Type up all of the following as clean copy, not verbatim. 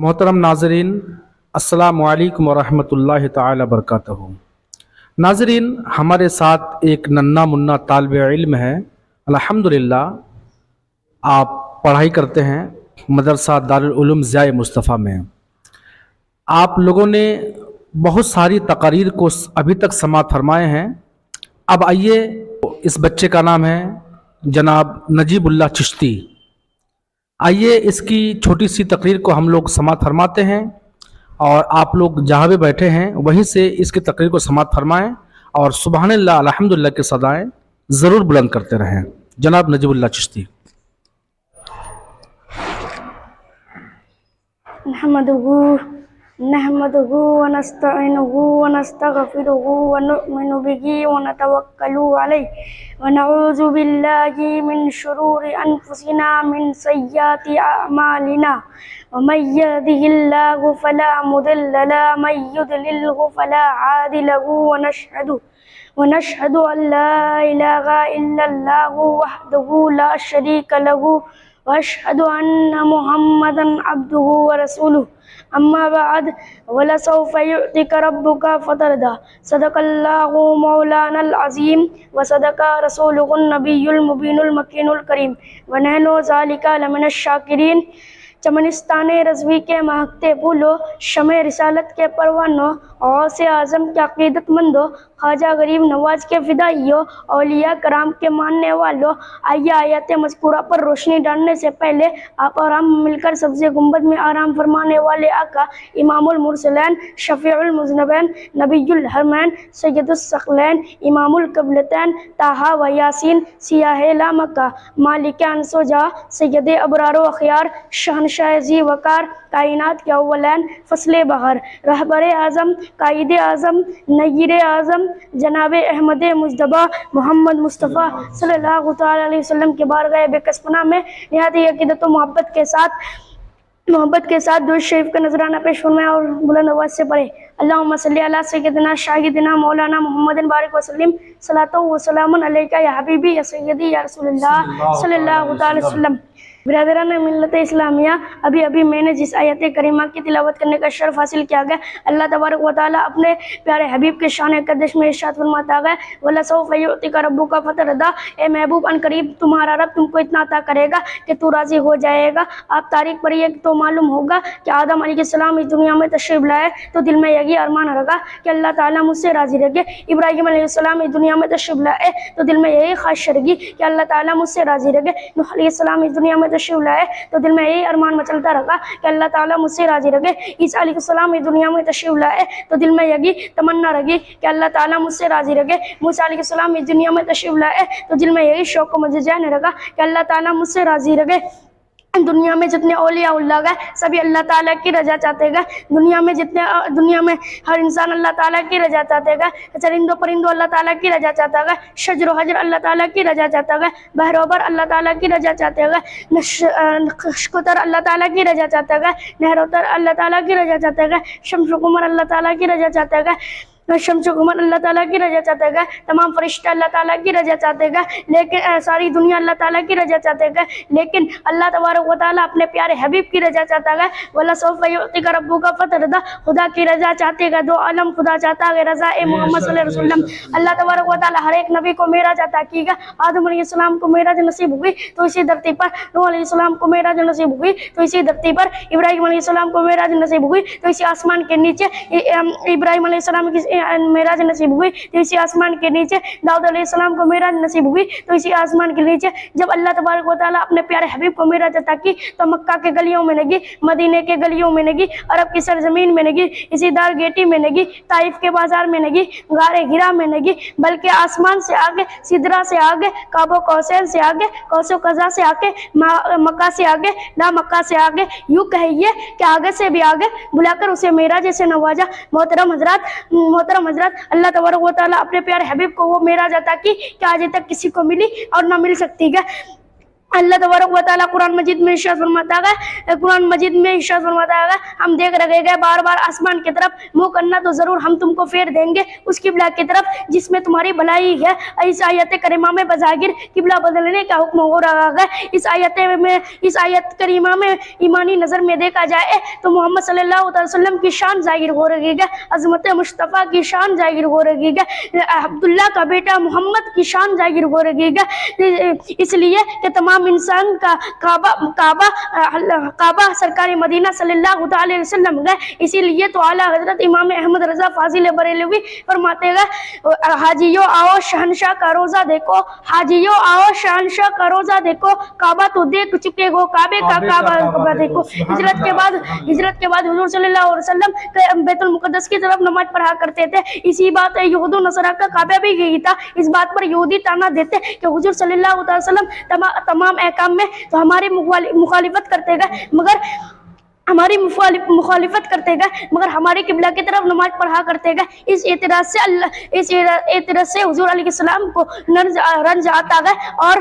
محترم ناظرین، السلام علیکم ورحمۃ تعالی وبرکاتہ۔ ناظرین، ہمارے ساتھ ایک ننھا منا طالب علم ہے۔ الحمدللہ آپ پڑھائی کرتے ہیں مدرسہ دارالعلوم ضیاء مصطفیٰ میں۔ آپ لوگوں نے بہت ساری تقاریر کو ابھی تک سماعت فرمائے ہیں۔ اب آئیے، اس بچے کا نام ہے جناب نجیب اللہ چشتی۔ آئیے اس کی چھوٹی سی تقریر کو ہم لوگ سماعت فرماتے ہیں، اور آپ لوگ جہاں بھی بیٹھے ہیں وہیں سے اس کی تقریر کو سماعت فرمائیں اور سبحان اللہ الحمدللہ کے صدائیں ضرور بلند کرتے رہیں۔ جناب نجیب اللہ چشتی۔ نحمده ونستعينه ونستغفره ونؤمن به ونتوكل عليه ونعوذ بالله من شرور أنفسنا من سيئات أعمالنا ومن يهده الله فلا مضل له ومن يضلل فلا هادي له ونشهد أن لا إله إلا الله وحده لا شريك له وأشهد أن محمدا عبده ورسوله أما بعد ولسوف يعطيك ربك فترضى صدق الله مولانا العظيم وصدق رسوله النبي المبين المكين الكريم ونحن ذلك لمن الشاكرين۔ چمنستان رضوی کے مہکتے پھولوں، شمع رسالت کے پروانوں، غوث اعظم کے عقیدت مندوں، خواجہ غریب نواز کے فدائیوں، اولیاء کرام کے ماننے والوں، آئیے آیات مذکورہ پر روشنی ڈالنے سے پہلے آپ اور ہم مل کر سبز گنبد میں آرام فرمانے والے آقا امام المرسلین، شفیع المذنبین، نبی الحرمین، سید الثقلین، امام القبلتین، طٰہٰ و یاسین، سیاہ لامکہ، مالک انس و جاہ، سید ابرار و اخیار، شہنشاہ ذی وقار، کائنات کے اولین، فصل بہار، رہبر اعظم، قائد اعظم، نیر اعظم، جناب احمد مجتبیٰ محمد مصطفیٰ صلی اللہ تعالی علیہ وسلم کے بارگاہ بے کس پناہ میں نہایت عقیدت و محبت کے ساتھ درود شریف کا نذرانہ پیش فرمائیں اور بلند آواز سے پڑھیں۔ اللہم صلی علی سیدنا شاہدنا مولانا محمد بارک وسلم، صلاۃ و سلام علیک یا حبیبی یا سیدی یا رسول اللہ صلی اللہ تعالی علیہ وسلم۔ برادران ملت اسلامیہ، ابھی میں نے جس آیت کریمہ کی تلاوت کرنے کا شرف حاصل کیا گیا، اللہ تبارک و تعالیٰ اپنے پیارے حبیب کے شان قدش میں ارشاد فرماتا ہے، وَلَسَوْفَ يُعْطِيكَ رَبُّكَ فَتَرْضَىٰ، اے محبوب ان قریب تمہارا رب تم کو اتنا عطا کرے گا کہ تو راضی ہو جائے گا۔ آپ تاریخ پڑھیے تو معلوم ہوگا کہ آدم علیہ السلام اس دنیا میں تشریف لائے تو دل میں یہی ارمان رکھا کہ اللہ تعالیٰ مجھ سے راضی رہے۔ ابراہیم علیہ السلام اس دنیا میں تشریف لائے تو دل میں یہی خواہش رہی کہ اللہ تعالیٰ مجھ سے راضی رہے۔ نوح علیہ السلام اس دنیا میں تشریف لائے تو دل میں یہی ارمان مچلتا رہا کہ اللہ تعالیٰ مجھ سے راضی رہے۔ عیسیٰ علیہ السلام اس دنیا میں تشریف لائے تو دل میں یہی تمنا رہی کہ اللہ تعالیٰ مجھ سے راضی رہے۔ موسیٰ علیہ السلام اس دنیا میں تشریف لائے تو دل میں یہی شوق و مجذب رہا کہ اللہ تعالیٰ مجھ سے راضی رہے۔ دنیا میں جتنے اولیاء اللہ گئے سبھی اللہ تعالیٰ کی رضا چاہتے گئے۔ دنیا میں ہر انسان اللہ تعالیٰ کی رضا چاہتے گئے۔ چرندوں پرندوں اللہ تعالیٰ کی رضا چاہتا گئے۔ شجر و حجر اللہ تعالیٰ کی رضا چاہتا گئے۔ بحر و بر اللہ تعالیٰ کی رضا چاہتے گئے۔ خشکتر اللہ تعالیٰ کی رضا چاہتے گئے۔ نہروتر اللہ تعالیٰ کی رضا چاہتے گئے۔ شمس و قمر اللہ تعالیٰ کی رضا چاہتے گئے۔ شمس و قمر اللہ تعالیٰ کی رضا چاہتے گئے۔ تمام فرشتے اللہ تعالیٰ کی رضا چاہتے گئے، لیکن ساری دنیا اللہ تعالیٰ کی رضا چاہتے گئے، لیکن اللہ تبارک و تعالیٰ اپنے پیارے حبیب کی رضا چاہتا ہے۔ وَلَسَوْفَ يُعْطِيكَ رَبُّكَ فَتَرْضَىٰ، خدا کی رضا چاہتے گئے، دو عالم خدا چاہتا ہے رضا محمد صلی اللہ علیہ وسلم۔ اللہ تبارک و تعالیٰ ہر ایک نبی کو معراج عطا کی گا۔ آدم علیہ السلام کو معراج نصیب ہوئی تو اسی دھرتی پر، نوح علیہ السلام کو معراج نصیب ہوئی تو اسی دھرتی پر، ابراہیم علیہ السلام کو معراج نصیب ہوئی تو اسی آسمان کے نیچے، ابراہیم علیہ السلام کی معراج نصیب ہوئی تو اسی آسمان کے نیچے، داؤد علیہ السلام کو معراج نصیب ہوئی تو اسی آسمان کے نیچے۔ جب اللہ تبارک و تعالیٰ اپنے پیارے حبیب کو معراج عطا کی تو مکہ کے گلیوں میں نگی، مدینے کے گلیوں میں نگی، عرب کی سرزمین میں نگی، اسی دار گیٹی میں نگی، طائف کے بازار میں نگی، غار ہرا میں نگی، بلکہ آسمان سے آگے، سدرا سے آگے، کعب و کوثر سے آگے، قوس و قزح سے آگے، مکہ سے آگے، لا مکہ سے آگے، یوں کہیے کہ آگے سے بھی آگے بلا کر اسے معراج سے نوازا۔ محترم حضرات، اللہ تبارک و تعالیٰ اپنے پیارے حبیب کو وہ معراج عطا کی کہ آج تک کسی کو ملی اور نہ مل سکتی ہے۔ اللہ تبارک و تعالیٰ قرآن مجید میں ارشاد فرماتا ہے ہم دیکھ رہے گئے بار بار آسمان کی طرف منہ کرنا تو ضرور ہم تم کو پھیر دیں گے اس قبلہ کی طرف جس میں تمہاری بھلائی ہے. اس آیت کریمہ میں بظاہر قبلہ بدلنے کا حکم ہو رہا ہے. اس آیت کریمہ میں ایمانی نظر میں دیکھا جائے تو محمد صلی اللہ علیہ وسلم کی شان ظاہر ہو رہی ہے, عظمت مصطفیٰ کی شان ظاہر ہو رہی ہے, عبداللہ کا بیٹا محمد کی شان ظاہر ہو رہی ہے. اس لیے کہ تمام انسان کا کعبہ سرکار مدینہ صلی اللہ علیہ وسلم گئے. اسی لیے تو اعلیٰ حضرت امام احمد رضا فاضل بریلوی فرماتے گئے حاجیو آؤ شہنشاہ کا روزہ دیکھو, حاجیو آؤ شہنشاہ کا روزہ دیکھو, کعبہ تو دیکھ چکے ہو, کعبے کا کعبہ دیکھو. ہجرت کے بعد حضور صلی اللہ علیہ وسلم بیت المقدس کی طرف نماز پڑھا کرتے تھے. اسی بات یہود و نصارہ کا کعبہ بھی یہی تھا. اس بات پر یہودی تانا دیتے کہ حضور صلی اللہ علیہ وسلم تمام احکام میں تو ہماری مخالفت کرتے گئے مگر ہماری قبلہ کی طرف نماز پڑھا کرتے گئے. اس اعتراض سے حضور علیہ السلام کو رنج آتا گیا. اور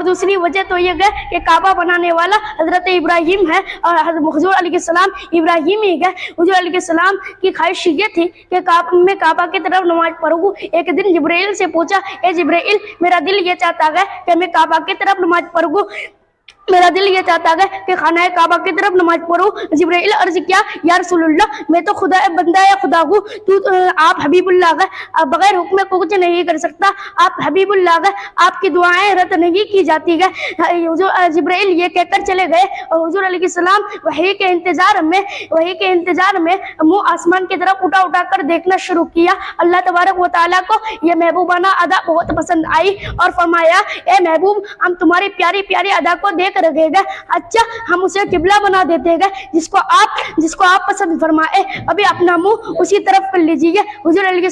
دوسری وجہ تو یہ ہے کہ کعبہ بنانے والا حضرت ابراہیم ہے اور حضور علیہ السلام ابراہیم ہی ہے. حضور علیہ السلام کی خواہش یہ تھی کہ میں کعبہ کی طرف نماز پڑھوں. ایک دن جبرائیل سے پوچھا, اے جبرائیل میرا دل یہ چاہتا ہے کہ میں کعبہ کی طرف نماز پڑھوں, میرا دل یہ چاہتا ہے کہ خانہ کعبہ کی طرف نماز پڑھوں. جبرائیل عرض کیا, یا رسول اللہ میں تو بندہ خدا ہوں, آپ حبیب اللہ ہے, بغیر حکم کو کچھ نہیں کر سکتا, آپ حبیب اللہ ہے, آپ کی دعائیں رد نہیں کی جاتی ہے. جبرائیل یہ کہہ کر چلے گئے اور حضور علیہ السلام وحی کے انتظار میں منہ آسمان کی طرف اٹھا کر دیکھنا شروع کیا. اللہ تبارک و تعالیٰ کو یہ محبوبانہ ادا بہت پسند آئی اور فرمایا, اے محبوب ہم تمہاری پیاری پیاری ادا کو دیکھ رکھے گا, اچھا ہم اسے قبلہ بنا دیتے گا جس کو آپ پسند فرمائے, ابھی اپنا منہ اسی طرف کر لیجیے. حضور علیہ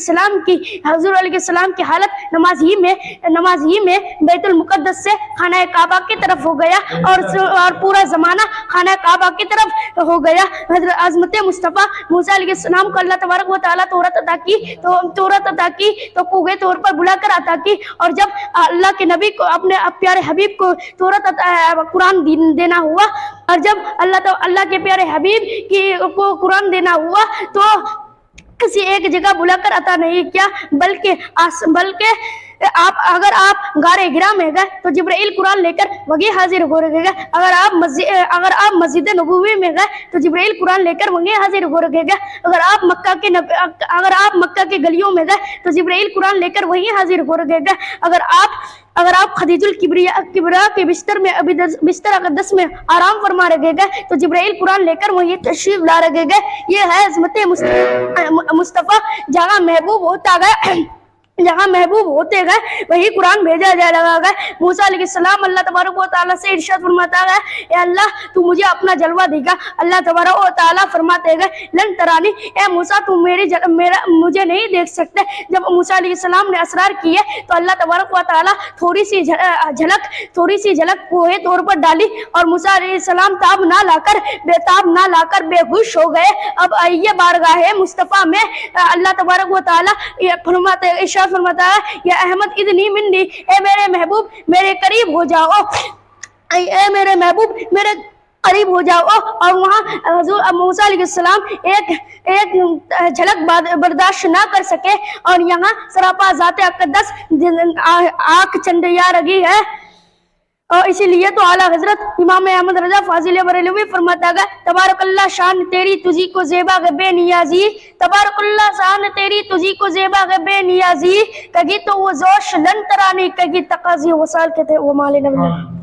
السلام کی حالت نماز ہی میں بیت المقدس سے خانہ کعبہ کی طرف ہو گیا اور پورا زمانہ خانہ کعبہ کی طرف ہو گیا. حضرت عظمت مصطفیٰ موسیٰ علیہ السلام کو اللہ تبارک و تعالیٰ تورات عطا کی تو کوہ طور پر بلا کر عطا کی, اور جب اللہ کے نبی کو اپنے پیارے حبیب کو تورات قرآن دینا ہوا, اور جب اللہ کے پیارے حبیب کو قرآن دینا ہوا تو کسی ایک جگہ بلا کر عطا نہیں کیا, بلکہ اگر آپ غار ہرا میں گئے تو جبرائیل قرآن لے کر وہیں حاضر ہو رہے گا. اگر آپ مسجد نبوی میں گئے تو جبرائیل قرآن لے کر وہیں حاضر ہو رہے گا. اگر آپ مکہ کے گلیوں میں گئے تو جبرائیل قرآن لے کر وہیں حاضر ہو رہے گا. اگر آپ خدیج الکبریٰ کے بستر اقدس میں آرام فرما رہے گئے تو جبرائیل قرآن لے کر وہیں تشریف لا رہے گئے. یہ ہے عظمت مصطفیٰ. جہاں محبوب ہوتے گئے وہی قرآن بھیجا جائے لگا گئے. موسیٰ علیہ السلام اللہ تبارک و تعالیٰ سے ارشاد فرماتا ہے, اے اللہ تو مجھے اپنا جلوہ دے گا. اللہ تبارک و تعالیٰ فرماتے گئے, لن ترانی, اے موسیٰ تم مجھے نہیں دیکھ سکتے. جب موسیٰ علیہ السلام نے اصرار کیے تو اللہ تبارک و تعالیٰ تھوڑی سی جھلک کوہ طور پر ڈالی اور موسیٰ علیہ السلام تاب نہ لا کر بے ہوش ہو گئے. اب آئیے بارگاہ مصطفیٰ میں اللہ تبارک و تعالیٰ فرماتا ہے, یا احمد ادنی منی, اے میرے محبوب میرے قریب ہو جاؤ, اے میرے محبوب میرے قریب ہو جاؤ. اور وہاں حضور موسیٰ علیہ السلام ایک جھلک برداشت نہ کر سکے اور یہاں سراپا ذات اقدس آنکھ چندیا رگی ہے. اور اسی لیے تو اعلیٰ حضرت امام احمد رضا فاضل بریلوی فرماتا ہے, تبارک اللہ شان تیری تجھی کو زیبا ہے بے نیازی, تبارک اللہ شان تیری تجھی کو زیبا ہے بے نیازی, کہی تو وہ زوش لن ترانی, کہی تقاضی وصال کے تھے وہ مال نبی.